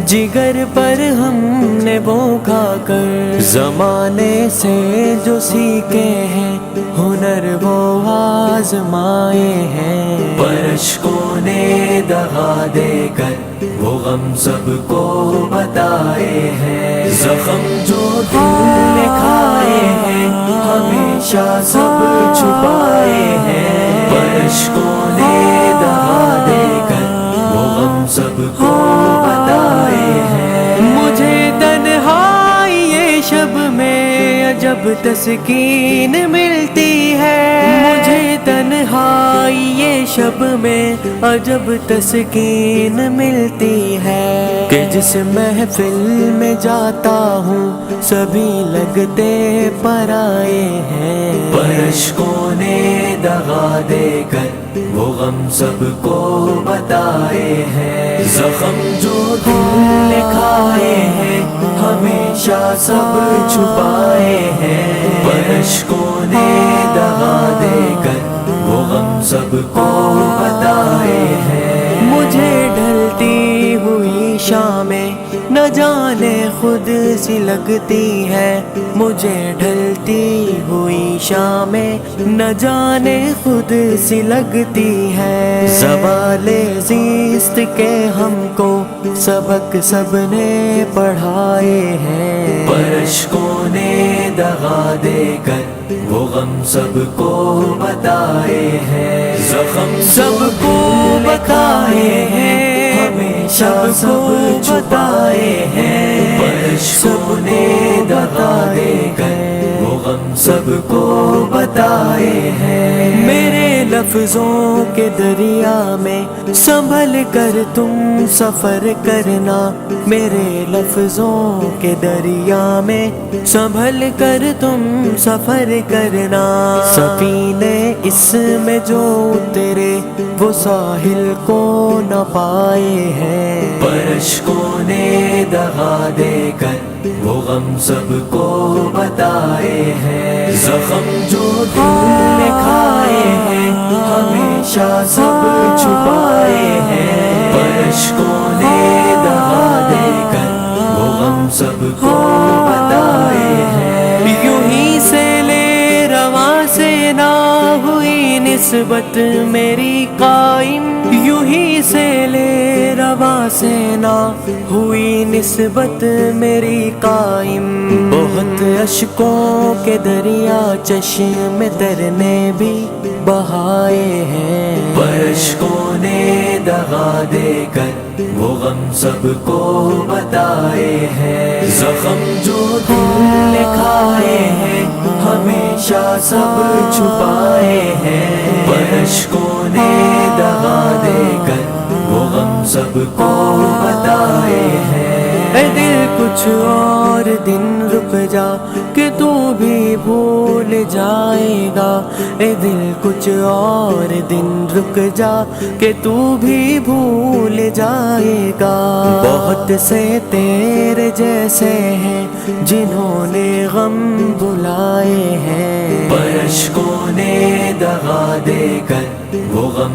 جگر پر ہم نے وہ کھا کر زمانے سے جو سیکھے ہیں ہنر وہ آزمائے ہیں، پر اشکوں نے دغا دے کر وہ غم سب کو بتائے ہیں، زخم جو دل نے کھائے ہیں ہمیشہ سب چھپائے ہیں، پر اشکوں نے دغا دے کر وہ غم سب کو بتائے ہیں۔ مجھے تنہائی شب میں عجب تسکین ملتی ہے، مجھے تنہائی یہ شب میں عجب تسکین ملتی ہے، کہ جس محفل میں جاتا ہوں سبھی لگتے پرائے ہیں، پر اشکوں نے دغا دے کر وہ غم سب کو بتائے ہیں، زخم جو دل نے کھائے ہیں ہمیشہ سب چھپائے ہیں، پر اشکوں نے دغا دے کر وہ غم سب کو بتائے ہیں۔ مجھے ڈھلتی ہوئی شامیں نہ جانے خود سی لگتی ہے، مجھے ڈھلتی ہوئی شامیں نہ جانے خود سی لگتی ہے، زوال زیست کے ہم کو سبق سب نے پڑھائے ہیں، پر اشکوں نے دغا دے کر وہ غم سب کو بتائے ہیں، زخم سب کو بتائے ہیں ہمیشہ سب چھپائے ہیں، پر اشکوں نے دغا دے کر وہ غم سب کو بتائے ہیں۔ میرے لفظوں کے دریا میں سنبھل کر تم سفر کرنا، میرے لفظوں کے دریا میں سنبھل کر تم سفر کرنا، سفینے اس میں جو اترے وہ ساحل کو نہ پائے ہیں، پر اشکوں نے دغا دے کر وہ غم سب کو بتائے ہیں، زخم جو دل نے کھائے ہیں ہمیشہ سب چھپائے ہیں، پر اشکوں نے دغا دے کر وہ غم سب کو بتائے ہیں۔ یوں ہی سے لے رواں سے نہ ہوئی نسبت میری قائم، یوں ہی سے لے رواں سے نہ ہوئی نسبت میری قائم، بہت اشکوں کے دریا چشم تر نے بھی بہائے ہیں، پر اشکوں نے دغا دے کر وہ غم سب کو بتائے ہیں، زخم جو دل نے کھائے ہیں ہمیشہ سب چھپائے ہیں، پر اشکوں نے دغا دے کر وہ غم سب کو بتائے ہیں۔ اے دل کچھ اور دن رک جا کہ تو بھی بھول جائے گا، اے دل کچھ اور دن رک جا کہ تو بھی بھول جائے گا، بہت سے تیرے جیسے ہیں جنہوں نے غم بلائے ہیں، پر اشکوں نے دغا دے کر وہ غم